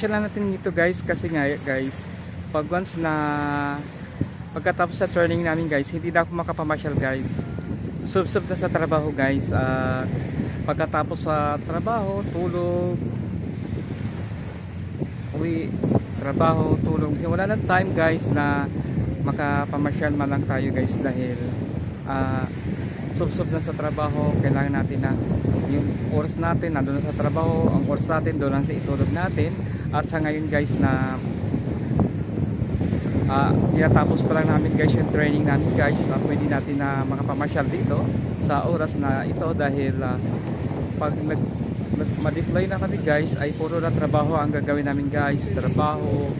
pasyalan natin dito guys kasi nga guys, pag once na pagkatapos sa training namin guys, hindi na ako makapamasyal guys. Sub na sa trabaho guys. Pagkatapos sa trabaho, tulog, uwi, trabaho, tulog. Wala ng time guys na makapamasyal man lang tayo guys dahil sub na sa trabaho. Kailangan natin na yung oras natin nandun na sa trabaho, ang oras natin doon lang sa itulog natin. At sa ngayon guys na tinatapos pa lang namin guys yung training namin guys, pwede natin na makapamasyal dito sa oras na ito dahil pag ma-deploy na kami guys ay puro na trabaho ang gagawin namin guys. Trabaho,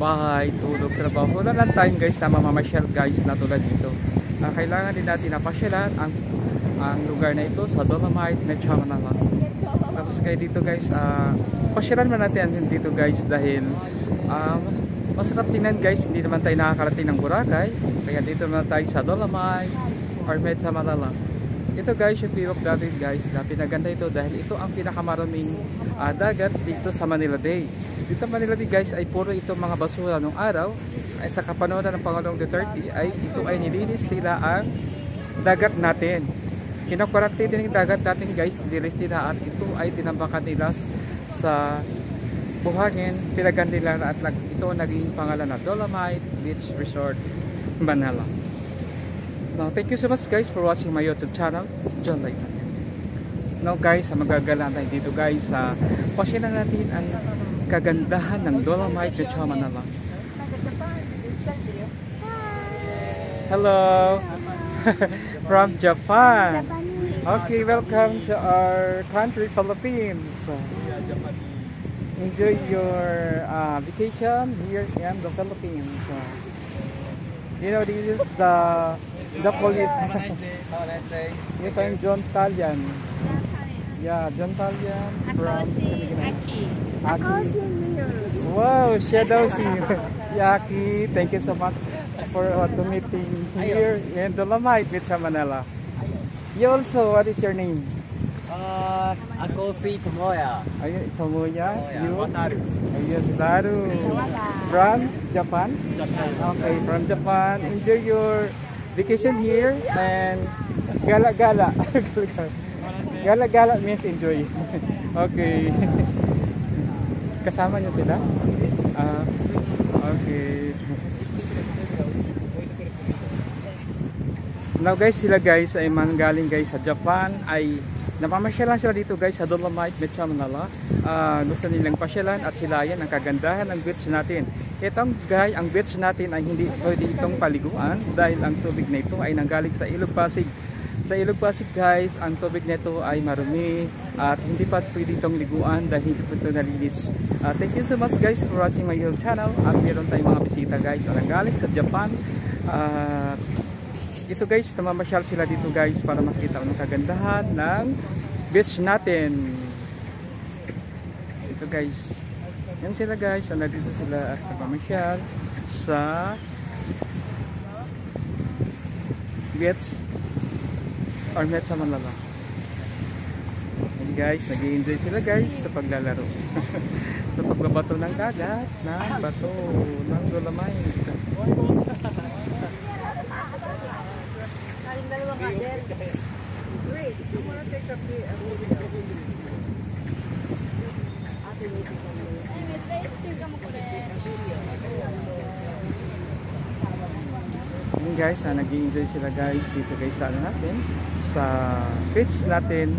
bahay, tulog, trabaho. Wala lang time guys na mamamasyal guys na tulad dito. Kailangan din natin na pasyalan ang lugar na ito sa Dolomite, Metro Manila. Tapos kayo dito guys, pasyalan man natin dito guys dahil masarap tingnan guys, hindi naman tayo nakakarating ng Boracay. Kaya dito naman tayo sa Dolomite or Metro Manila. Ito guys yung view of natin guys, pinaganda ito dahil ito ang pinakamaraming dagat dito sa Manila Bay. Dito Manila Bay guys ay puro ito mga basura nung araw. Ay sa kapanoran ng Pangulong Duterte ay ito ay nilinis nila ang dagat natin. Kinakwarante din yung dagat natin guys, nilinis nila at ito ay tinambakan nila sa buhangin, pinagan nila at ito naging pangalan na Dolomite Beach Resort Manila. Now, thank you so much guys for watching my YouTube channel, John Layton. Now guys, magagala tayo dito guys sa pasyalan natin ang kagandahan ng Dolomite Beach Manila. Hello! From Japan. Okay, welcome to our country, Philippines. Enjoy your vacation here in the Philippines. You know, this is the police. Yes, I'm John Talian. Yeah, John Talian from Aki. Wow, shadow singer. Si Aki, thank you so much for to meeting here in Dolomite, Metro Manila. You also, what is your name? Ako si Tomoya. Ayun, Tomoya. You? Wataru. Yes, Wataru. From Japan? Japan. Okay, from Japan. Enjoy your vacation here and gala-gala. Gala-gala means enjoy. Okay. Kasama niyo sila? Okay. Now guys, sila guys ay manggaling guys sa Japan, ay napamasyal lang sila dito guys sa Dolomite, Metro Manila. Gusto nilang pasyalan at silayan ang kagandahan ng beach natin. Itong guys, ang beach natin ay hindi pwede itong paliguan dahil ang tubig na ito ay nanggaling sa Ilog Pasig. Sa Ilog Pasig guys, ang tubig nito ay marumi at hindi pa pwede itong liguan dahil hindi pa ito nalinis. Thank you so much guys for watching my YouTube channel. At meron tayong mga bisita guys na nanggaling sa Japan. Ito guys, namamasyal sila dito guys para makita ang kagandahan ng beach natin. Ito guys, yan sila guys, nandito sila at namamasyal sa beach or Metro Manila. Yan guys, nag-i-enjoy sila guys sa paglalaro. Sa pagbabato ng dagat, ng bato, ng Dolomite. Great. I want to take a video. Yun guys, nag-i-enjoy sila guys dito guys sa ano natin, sa beach natin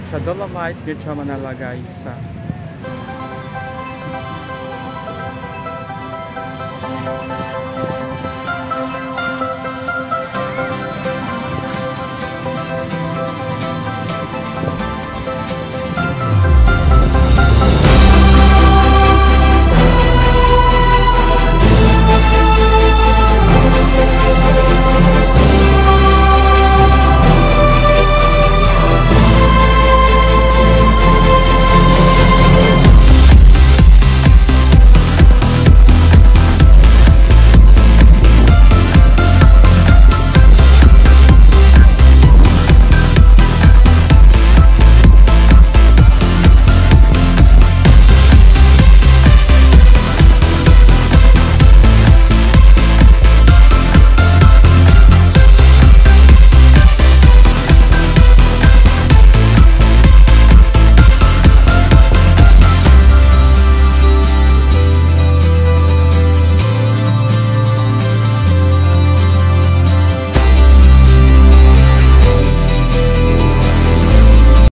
sa Dolomite, Metro Manila guys.